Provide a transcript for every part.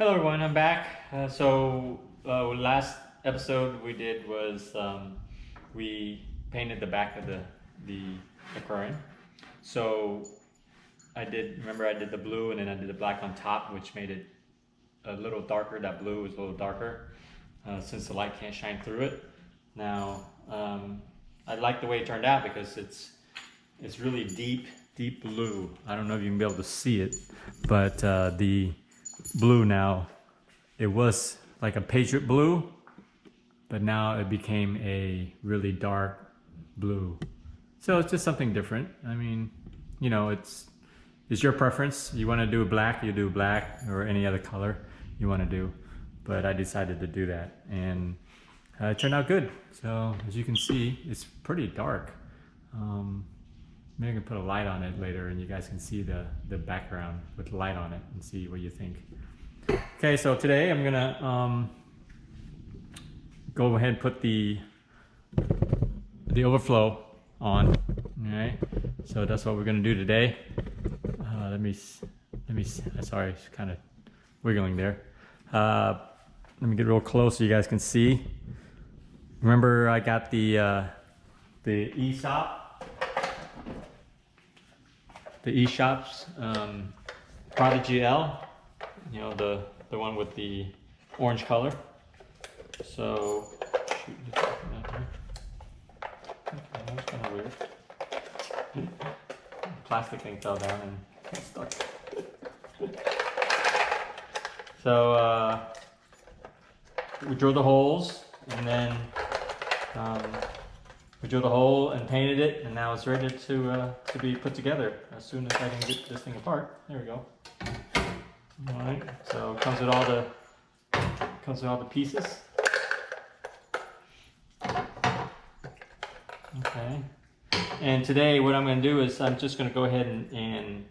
Hello everyone, I'm back. Last episode we did was we painted the back of the aquarium. So I did the blue and then I did the black on top, which made it a little darker. That blue was a little darker since the light can't shine through it. Now I like the way it turned out because it's really deep blue. I don't know if you can be able to see it, but the blue now, it was like a Patriot blue, but now it became a really dark blue. So it's just something different. I mean, you know, it's your preference. You want to do black, you do black, or any other color you want to do. But I decided to do that, and it turned out good. So as you can see, it's pretty dark. Maybe I can put a light on it later and you guys can see the background with light on it and see what you think. Okay, so today I'm gonna go ahead and put the overflow on. All right, so that's what we're gonna do today. Let me sorry, it's kind of wiggling there. Let me get real close so you guys can see. Remember, I got the eShop's Prodigy L, you know, the one with the orange color. So, shoot, okay, that was kind of weird. The plastic thing fell down and got stuck. So, we drilled the holes, and then we drilled a hole and painted it, and now it's ready to be put together as soon as I can get this thing apart. There we go. All right, so it comes with all the pieces. Okay, and today what I'm going to do is I'm just going to go ahead and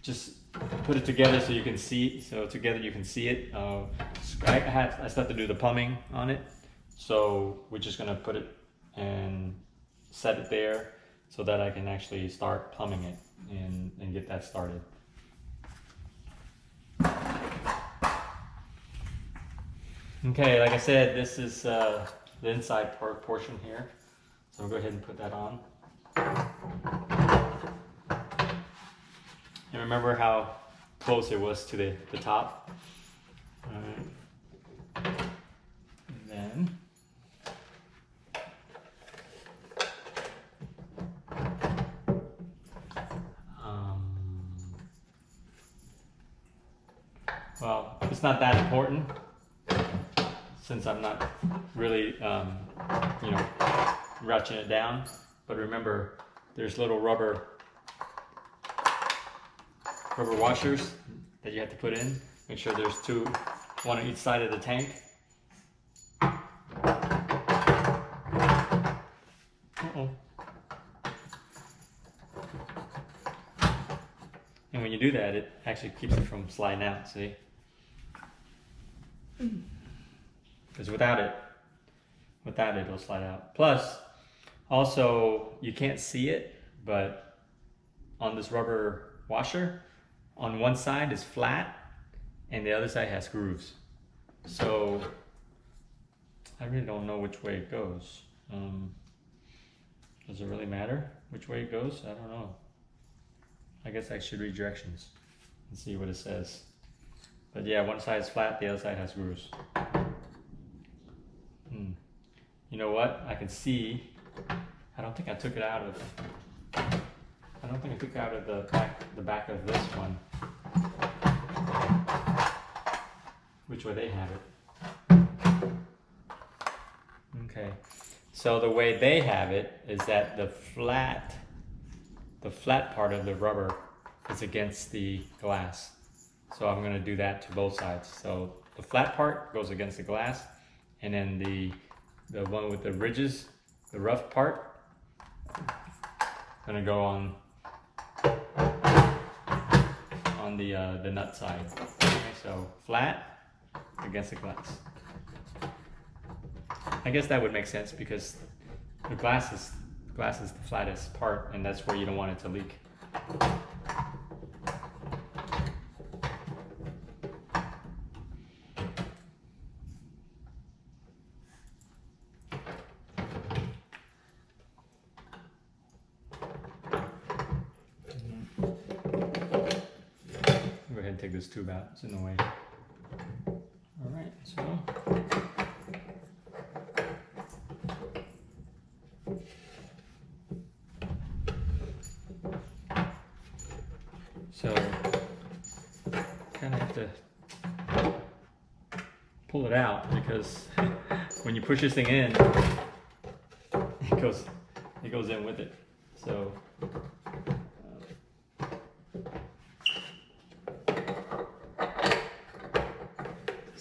just put it together so you can see. So together you can see it. I still have to do the plumbing on it, so we're just going to put it and set it there so that I can actually start plumbing it and get that started. Okay, like I said, this is the inside portion here, so I'll go ahead and put that on. And remember how close it was to the top. All right. And then well, it's not that important since I'm not really, you know, ratcheting it down. But remember, there's little rubber washers that you have to put in. Make sure there's one on each side of the tank. Uh-oh. And when you do that, it actually keeps it from sliding out, see? Because without it, it'll slide out. Plus, also, you can't see it, but on this rubber washer, on one side is flat, and the other side has grooves. So, I really don't know which way it goes. Does it really matter which way it goes? I don't know. I guess I should read directions and see what it says. But yeah, one side is flat, the other side has grooves. You know what? I can see. I don't think I took it out of. I don't think I took it out of the back of this one. Which way they have it? Okay. So the way they have it is that the flat part of the rubber is against the glass. So I'm going to do that to both sides. So the flat part goes against the glass, and then the one with the ridges, the rough part, going to go on the nut side. Okay, so flat against the glass. I guess that would make sense because the glass is the flattest part, and that's where you don't want it to leak. and take this tube out, it's in the way. All right, so kind of have to pull it out, because when you push this thing in, it goes in with it. So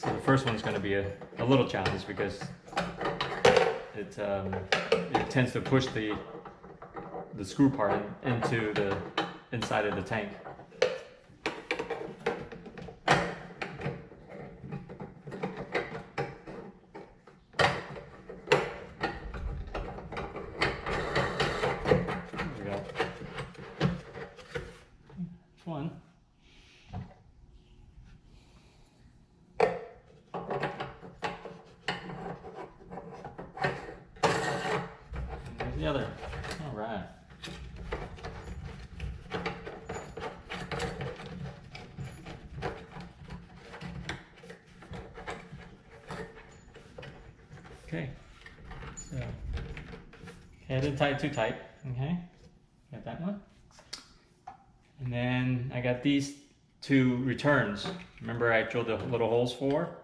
the first one's going to be a little challenge, because it tends to push the screw part into the inside of the tank. One. And there's the other. All right. Okay. So, I didn't tie it too tight. Okay. Got that one. And then I got these two returns. Remember I drilled the little holes for?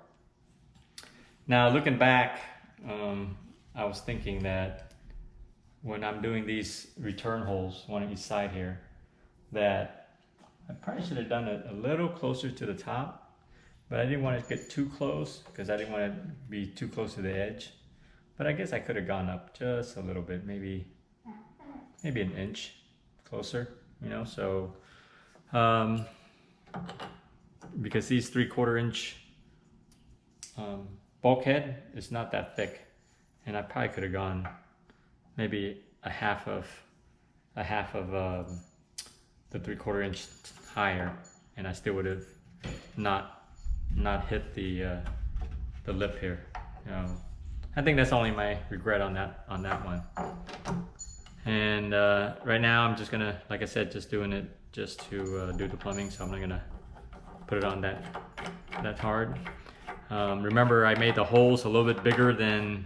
Now looking back, I was thinking that when I'm doing these return holes, one on each side here, that I probably should have done it a little closer to the top, but I didn't want to get too close, because I didn't want to be too close to the edge. But I guess I could have gone up just a little bit, maybe an inch closer, you know, so because these 3/4 inch bulkhead is not that thick, and I probably could have gone maybe a half of the 3/4 inch higher, and I still would have not hit the lip here. You know, I think that's only my regret on that one. And right now I'm just gonna, like I said, just doing it just to do the plumbing, so I'm not gonna put it on that hard. Remember, I made the holes a little bit bigger than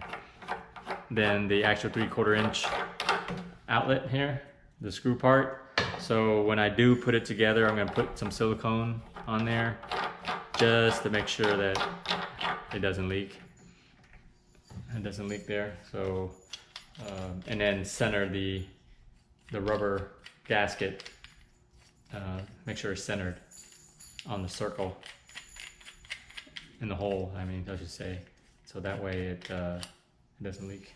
the actual 3/4 inch outlet here, the screw part. So when I do put it together, I'm gonna put some silicone on there just to make sure that it doesn't leak. It doesn't leak there. So and then center the rubber gasket. Make sure it's centered on the circle in the hole, I mean, I should say, so that way it doesn't leak.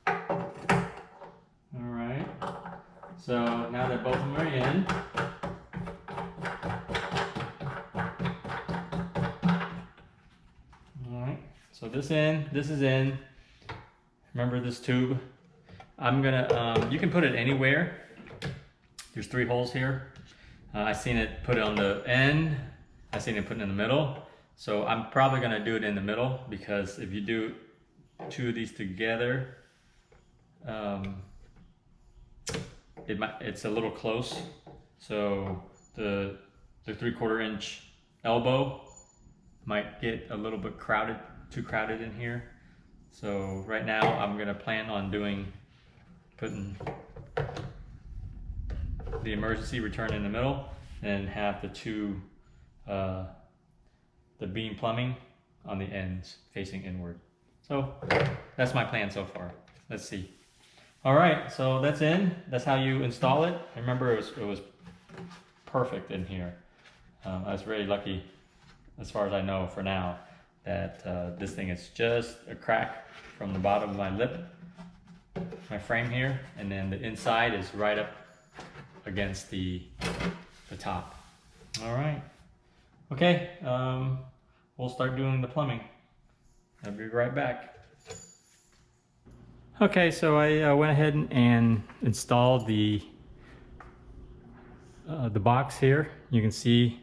All right, so now that both of them are in, all right, so this is in. Remember this tube? I'm gonna, you can put it anywhere. There's 3 holes here. I seen it put it on the end. I seen it put it in the middle. So I'm probably gonna do it in the middle, because if you do 2 of these together, it's a little close. So the 3/4 inch elbow might get a little bit too crowded in here. So right now I'm gonna plan on putting the emergency return in the middle, and have the 2 the beam plumbing on the ends facing inward. So that's my plan so far. Let's see. All right, so that's in. That's how you install it. Remember, it was perfect in here. I was really lucky, as far as I know for now, that this thing is just a crack from the bottom of my lip, my frame here, and then the inside is right up against the top. All right. Okay, we'll start doing the plumbing. I'll be right back. Okay, so I went ahead and installed the box here. You can see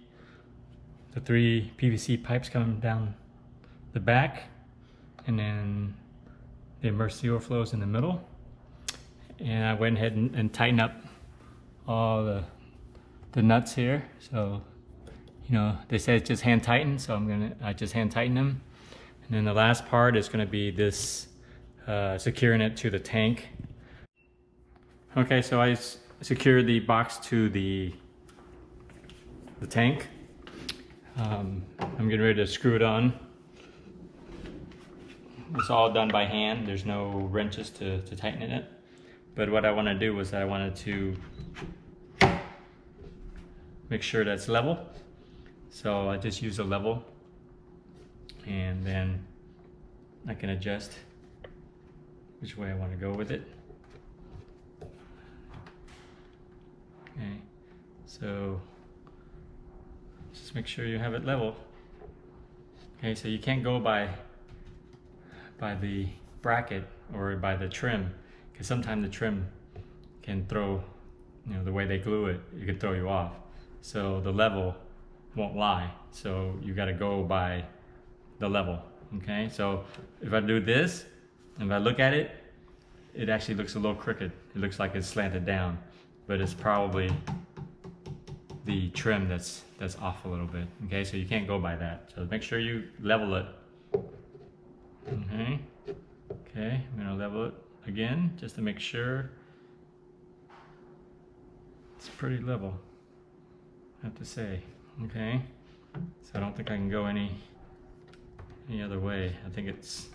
the 3 PVC pipes coming down the back, and then the emergency overflows in the middle. And I went ahead and tightened up all the nuts here. So you know, they say it's just hand tighten, so I just hand tighten them. And then the last part is gonna be this securing it to the tank. Okay, so I secured the box to the tank. I'm getting ready to screw it on. It's all done by hand. There's no wrenches to tighten it. But what I want to do was I wanted to make sure that's level. So I just use a level, and then I can adjust which way I want to go with it. Okay, so just make sure you have it level. Okay, so you can't go by the bracket or by the trim, because sometimes the trim can throw, you know, the way they glue it, it can throw you off. So the level won't lie. So you got to go by the level. Okay, so if I do this, if I look at it, it actually looks a little crooked. It looks like it's slanted down, but it's probably the trim that's off a little bit. Okay, so you can't go by that. So make sure you level it. Okay, I'm gonna level it again just to make sure it's pretty level, I have to say. Okay, so I don't think I can go any other way. I think it's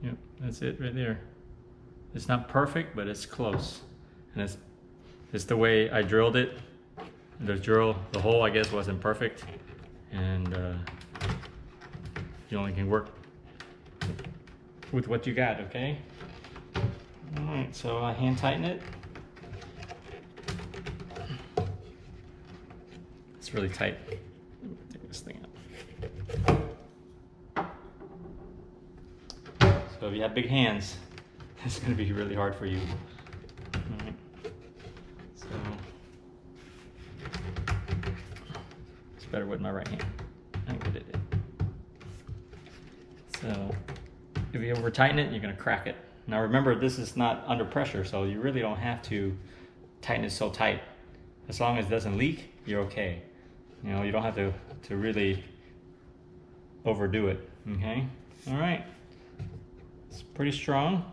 yep, that's it right there. It's not perfect, but it's close, and it's the way I drilled it. The hole, I guess, wasn't perfect, and you only can work with what you got. Okay. All right, so I hand tighten it. It's really tight. Take this thing out. So if you have big hands, it's going to be really hard for you. All right. So it's better with my right hand. I'm good at it. So if you over tighten it, you're going to crack it. Now remember, this is not under pressure, so you really don't have to tighten it so tight. As long as it doesn't leak, you're okay. You know, you don't have to really overdo it. Okay. All right. It's pretty strong.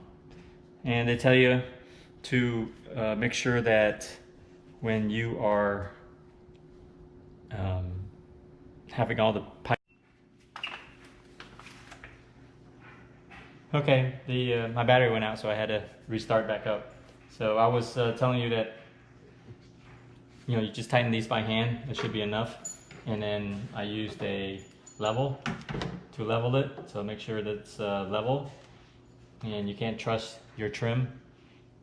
And they tell you to make sure that when you are having all the pipe. Okay, my battery went out, so I had to restart back up. So I was telling you that, you know, you just tighten these by hand. It should be enough. And then I used a level to level it, so make sure that it's level. And you can't trust your trim.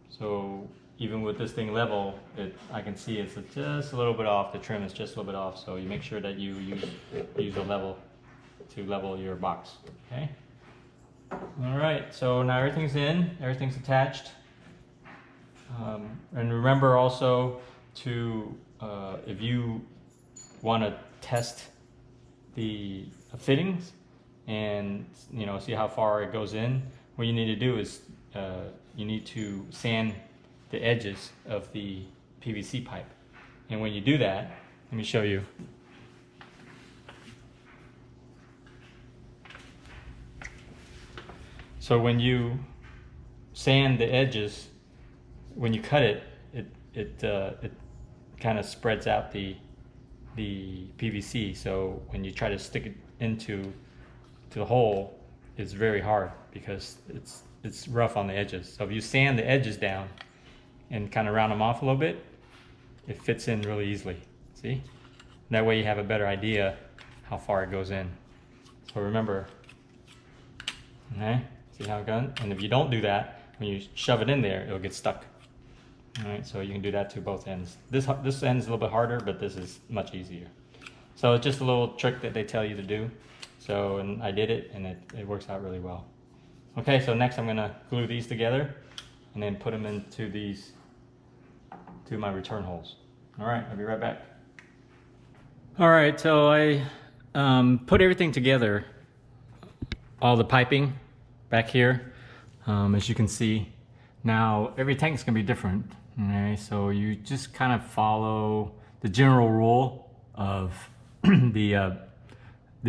So even with this thing level, I can see it's just a little bit off. The trim is just a little bit off. So you make sure that you use a level to level your box. Okay. All right. So now everything's in. Everything's attached. And remember also to if you want to test the fittings and, you know, see how far it goes in, what you need to do is you need to sand the edges of the PVC pipe. And when you do that, let me show you. So when you sand the edges, when you cut it, it kind of spreads out the PVC. So when you try to stick it into the hole, it's very hard because it's rough on the edges. So if you sand the edges down and kind of round them off a little bit, it fits in really easily. See? That way you have a better idea how far it goes in. So remember, okay? See how it goes? And if you don't do that, when you shove it in there, it'll get stuck. All right, so you can do that to both ends. This end is a little bit harder, but this is much easier. So it's just a little trick that they tell you to do. So, and I did it, and it works out really well. Okay, so next I'm gonna glue these together and then put them into to my return holes. All right, I'll be right back. All right, so I put everything together, all the piping back here, as you can see. Now, every tank is gonna be different. Okay, so you just kind of follow the general rule of the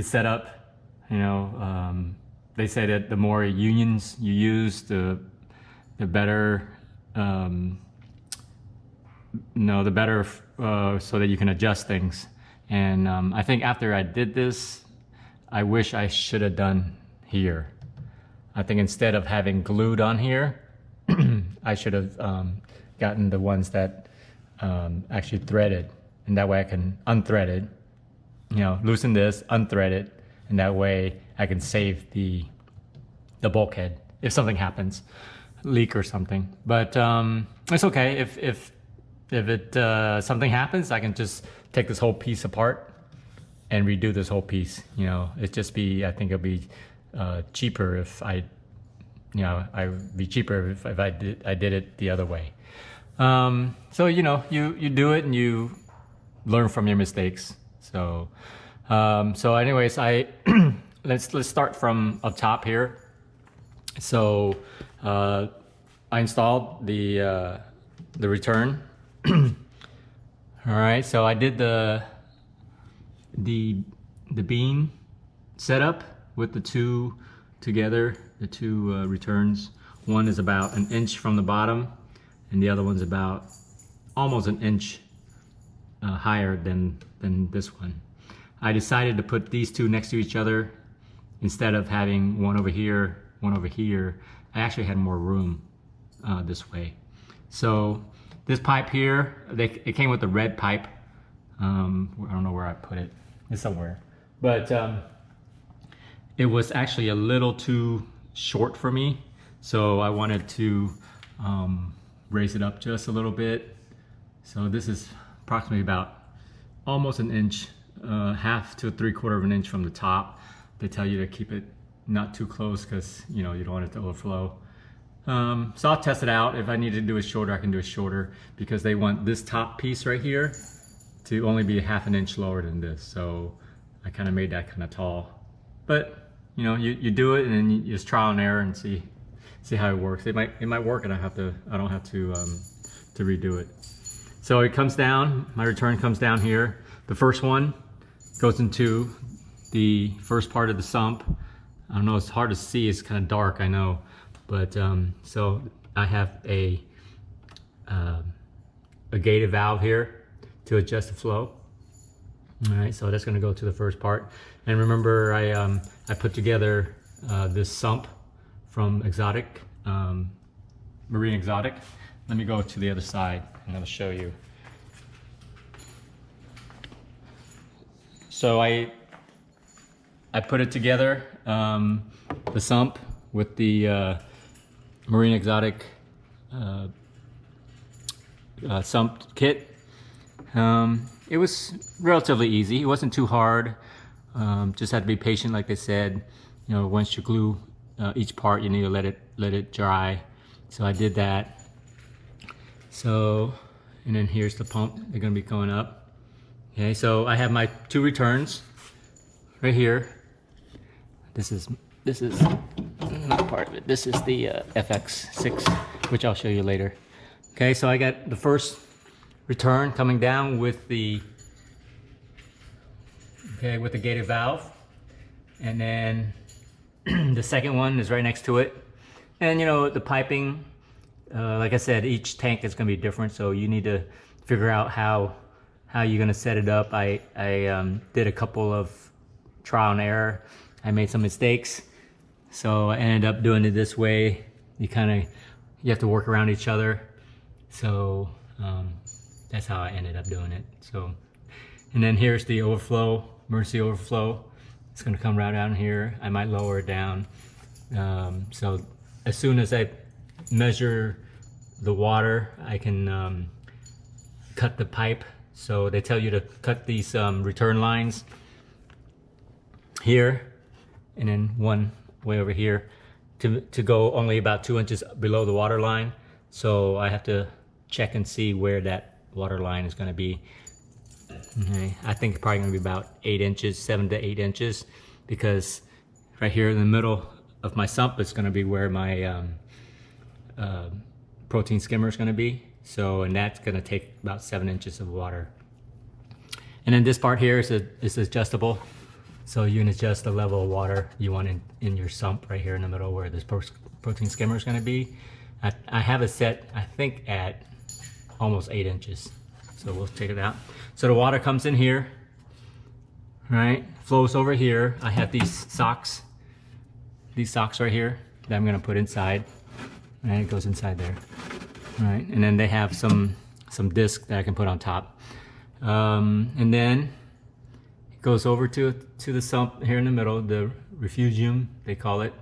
setup. You know, they say that the more unions you use, the better. No, the better, so that you can adjust things. And I think after I did this, I wish I should have done here. I think instead of having glued on here, I should have gotten the ones that actually threaded, and that way I can unthread it, you know, loosen this, unthread it, and that way I can save the bulkhead if something happens, leak or something. But it's okay if it something happens, I can just take this whole piece apart and redo this whole piece. You know, I think it'll be cheaper if I would be cheaper if I did it the other way. So you know, you do it and you learn from your mistakes. So anyways, let's start from up top here. So I installed the return. All right, so I did the beam setup with the two together, the two returns. One is about an inch from the bottom, and the other one's about almost an inch higher than this one. I decided to put these two next to each other instead of having one over here, one over here. I actually had more room this way. So this pipe here, it came with the red pipe. I don't know where I put it. It's somewhere. But it was actually a little too short for me. So I wanted to raise it up just a little bit. So this is approximately about almost an inch, half to 3/4 of an inch from the top. They tell you to keep it not too close because you know you don't want it to overflow. So I'll test it out. If I need to do it shorter, I can do it shorter because they want this top piece right here to only be half an inch lower than this. So I kind of made that kind of tall. But you know, you do it and then you just trial and error and see how it works. It might work and I don't have to redo it. So it comes down. My return comes down here. The first one goes into the first part of the sump. I don't know. It's hard to see. It's kind of dark. I know. But so I have a gated valve here to adjust the flow. All right, so that's going to go to the first part. And remember, I put together this sump from Marine Exotic. Let me go to the other side and I'll show you. So I put it together, the sump with the Marine Exotic sump kit. It was relatively easy. It wasn't too hard. Just had to be patient, like they said. You know, once you glue each part, you need to let it dry. So I did that. So, and then here's the pump. They're gonna be going up. Okay, so I have my two returns right here. This is not part of it. This is the FX6, which I'll show you later. Okay, so I got the first return coming down with the gated valve, and then the second one is right next to it. And you know, the piping, like I said, each tank is going to be different, so you need to figure out how you're going to set it up. I did a couple of trial and error. I made some mistakes, so I ended up doing it this way. You have to work around each other. So that's how I ended up doing it. So, and then here's the overflow, emergency overflow. It's going to come right down here. I might lower it down. So as soon as I measure the water, I can cut the pipe. So they tell you to cut these return lines here, and then one way over here to go only about 2 inches below the water line. So I have to check and see where that water line is going to be. Okay, I think it's probably going to be about 8 inches, 7 to 8 inches, because right here in the middle of my sump is going to be where my protein skimmer is going to be. So, and that's gonna take about 7 inches of water. And then this part here is adjustable. So you can adjust the level of water you want in your sump right here in the middle where this protein skimmer is gonna be. I have it set, I think, at almost 8 inches. So we'll take it out. So the water comes in here, right? Flows over here. I have these socks right here that I'm gonna put inside. And it goes inside there, right? And then they have some disc that I can put on top. And then it goes over to the sump here in the middle, the refugium, they call it,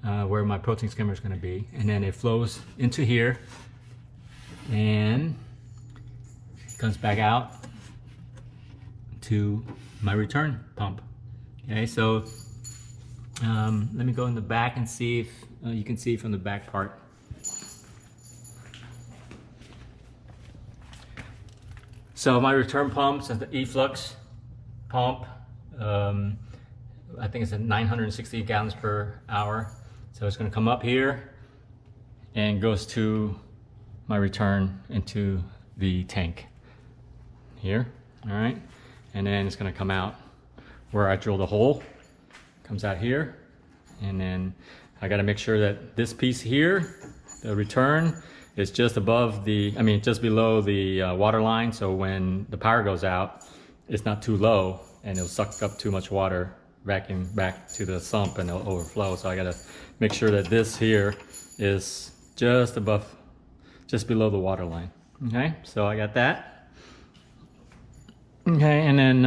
where my protein skimmer is gonna be. And then it flows into here and comes back out to my return pump. Okay, so let me go in the back and see if you can see from the back part. So my return pump is the efflux pump. I think it's at 960 gallons per hour. So it's going to come up here and goes to my return into the tank here. All right, and then it's going to come out where I drilled a hole. Comes out here, and then I got to make sure that this piece here, the return, is just above the, just below the water line. So when the power goes out, it's not too low and it'll suck up too much water vacuum back to the sump and it'll overflow. So I got to make sure that this here is just below the water line. Okay, so I got that. Okay, and then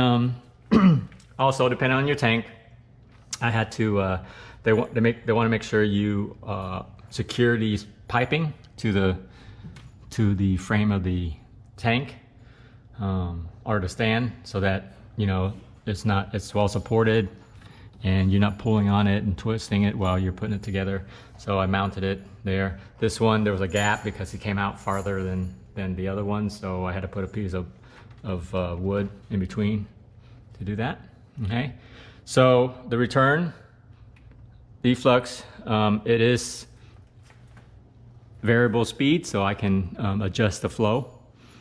also depending on your tank, I had to, they want to make sure you secure these piping to the frame of the tank or the stand, so that it's well supported and you're not pulling on it and twisting it while you're putting it together. So I mounted it there. This one, there was a gap because it came out farther than the other one, so I had to put a piece of wood in between to do that. Okay, so the return, the efflux, it is variable speed, so I can adjust the flow.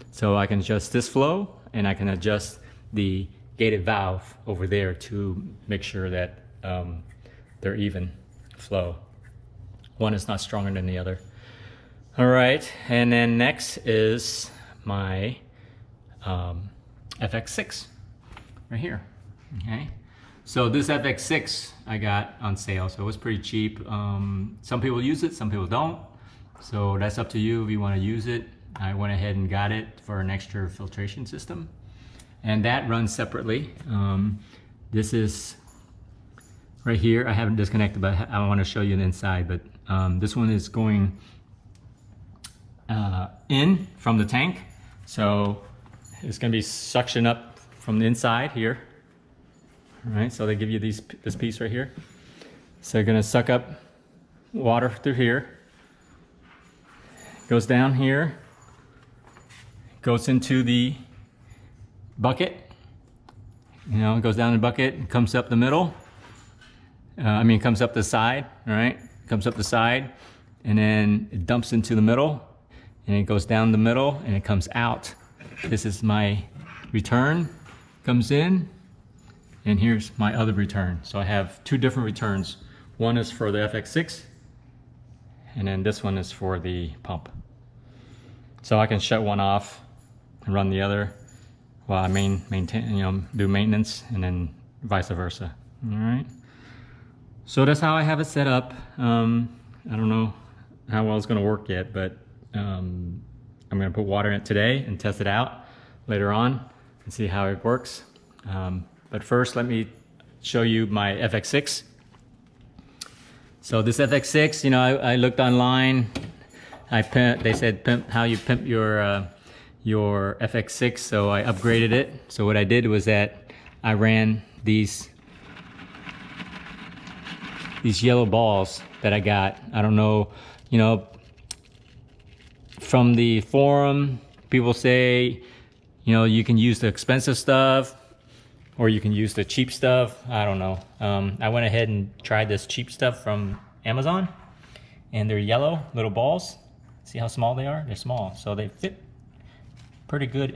So I can adjust this flow, and I can adjust the gated valve over there to make sure that they're even flow. One is not stronger than the other. All right, and then next is my FX6 right here. Okay, so this FX6 I got on sale, so it was pretty cheap. Some people use it, some people don't. So that's up to you if you want to use it. I went ahead and got it for an extra filtration system. And that runs separately. This is right here. I haven't disconnected, but I want to show you the inside. But this one is going in from the tank. So it's going to be suction up from the inside here. All right, so they give you this piece right here. So they're going to suck up water through here. Goes down here, goes into the bucket, it goes down the bucket and comes up the middle. Comes up the side, all right? Comes up the side, and then it dumps into the middle, and it goes down the middle, and it comes out. This is my return, comes in, and here's my other return. So I have two different returns. One is for the FX6, and then this one is for the pump. So I can shut one off and run the other while I maintain, do maintenance, and then vice versa. All right. So that's how I have it set up. I don't know how well it's going to work yet, but I'm going to put water in it today and test it out later on and see how it works. But first, let me show you my FX6. So this FX6, I looked online. They said pimp how you pimp your FX6, so I upgraded it. So what I did was that I ran these yellow balls that I got. I don't know, from the forum, people say, you can use the expensive stuff or you can use the cheap stuff. I don't know. I went ahead and tried this cheap stuff from Amazon, and they're yellow little balls. See how small they are? They're small, so they fit pretty good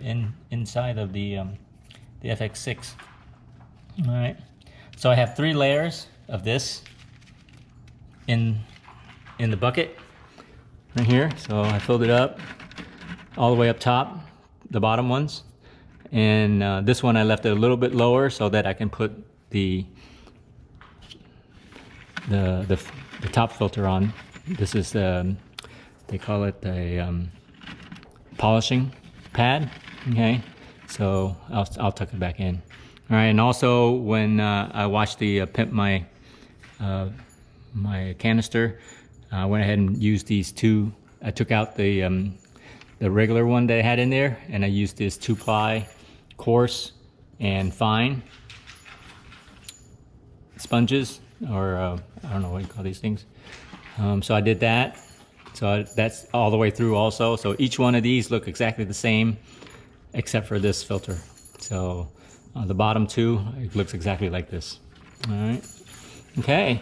inside of the FX6. All right, so I have 3 layers of this in the bucket right here. So I filled it up all the way up top, the bottom ones, and this one I left it a little bit lower so that I can put the top filter on. This is they call it a polishing pad. Okay, so I'll tuck it back in. All right, and also when I washed the pimp my canister, I went ahead and used these 2. I took out the regular one that I had in there, and I used this 2-ply coarse and fine sponges, or I don't know what you call these things. So I did that. So that's all the way through also. So each one of these look exactly the same except for this filter. So the bottom 2, it looks exactly like this. All right. Okay.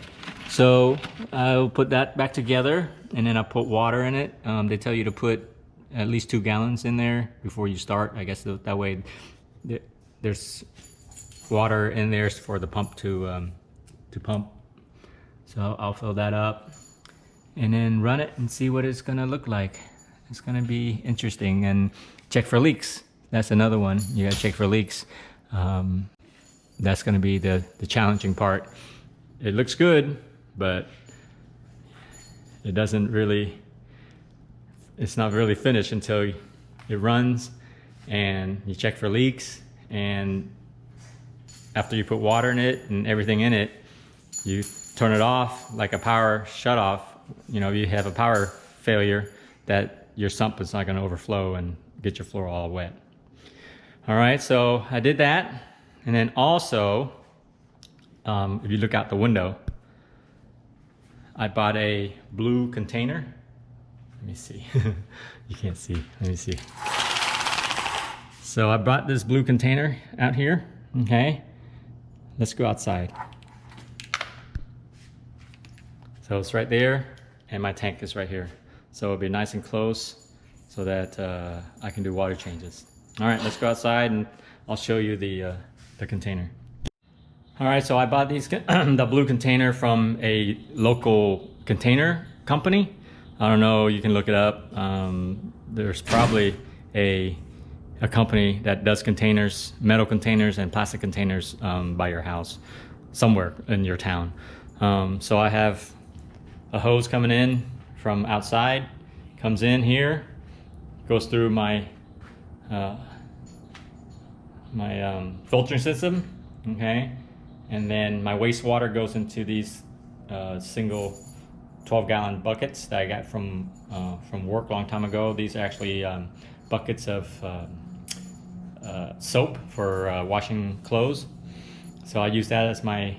So I'll put that back together, and then I'll put water in it. They tell you to put at least 2 gallons in there before you start. I guess that way there's water in there for the pump to pump. So I'll fill that up and then run it and see what it's gonna look like. It's gonna be interesting. And check for leaks. That's another one. You gotta check for leaks. That's gonna be the challenging part. It looks good, but it doesn't really, it's not really finished until it runs and you check for leaks, and after you put water in it and everything in it, you turn it off like a power shut off. You know, you have a power failure, that your sump is not going to overflow and get your floor all wet. All right, so I did that. And then also, if you look out the window, I bought a blue container. Let me see. You can't see. Let me see. So I brought this blue container out here. Okay, let's go outside. So it's right there, and my tank is right here. So it'll be nice and close so that I can do water changes. All right, let's go outside and I'll show you the container. All right, so I bought these the blue container from a local container company. I don't know, you can look it up. There's probably a company that does containers, metal containers and plastic containers by your house, somewhere in your town. So I have a hose coming in from outside, comes in here, goes through my filtering system, okay, and then my wastewater goes into these single 12-gallon buckets that I got from work a long time ago. These are actually buckets of soap for washing clothes. So I use that as my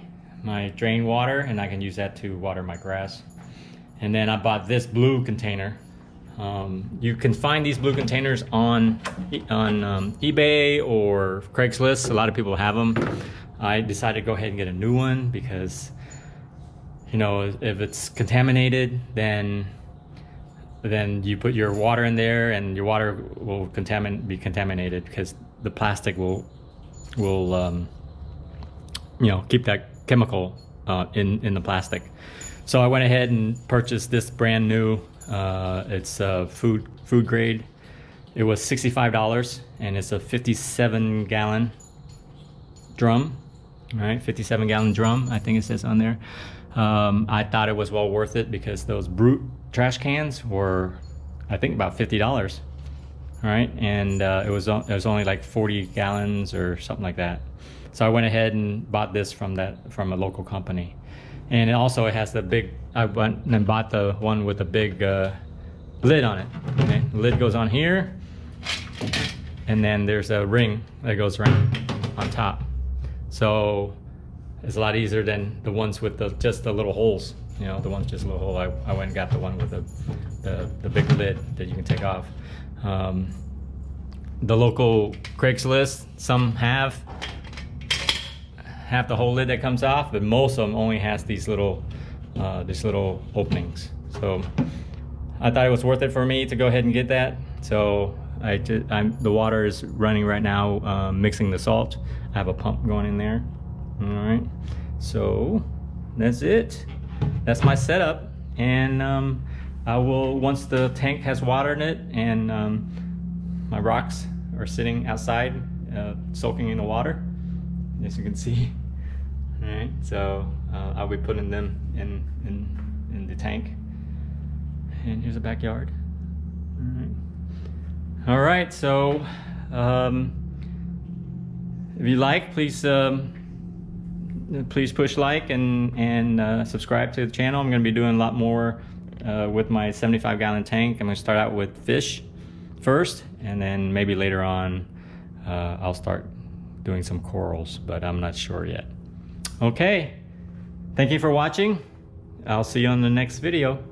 drain water, and I can use that to water my grass. And then I bought this blue container. You can find these blue containers on eBay or Craigslist. A lot of people have them. I decided to go ahead and get a new one because, you know, if it's contaminated, then you put your water in there and your water will be contaminated because the plastic will you know, keep that chemical in the plastic. So I went ahead and purchased this brand new. It's food grade. It was $65, and it's a 57-gallon drum. All right, 57-gallon drum, I think it says on there. I thought it was well worth it because those Brute trash cans were, I think, about $50. All right, and it was only like 40 gallons or something like that. So I went ahead and bought this from a local company. And it has the big, I went and bought the one with the big lid on it. Okay? The lid goes on here, and then there's a ring that goes around on top. So it's a lot easier than the ones with just the little holes. You know, the ones just a little hole. I went and got the one with the big lid that you can take off. The local Craigslist, some have the whole lid that comes off, but most of them only has these little openings. So I thought it was worth it for me to go ahead and get that. So the water is running right now, mixing the salt. I have a pump going in there. All right, so that's it. That's my setup, and I will, once the tank has water in it and my rocks are sitting outside soaking in the water, as you can see. All right, so I'll be putting them in the tank. And here's a backyard. All right, so if you like, please push like and subscribe to the channel. I'm going to be doing a lot more with my 75-gallon tank. I'm going to start out with fish first, and then maybe later on I'll start doing some corals, but I'm not sure yet. Okay, thank you for watching. I'll see you on the next video.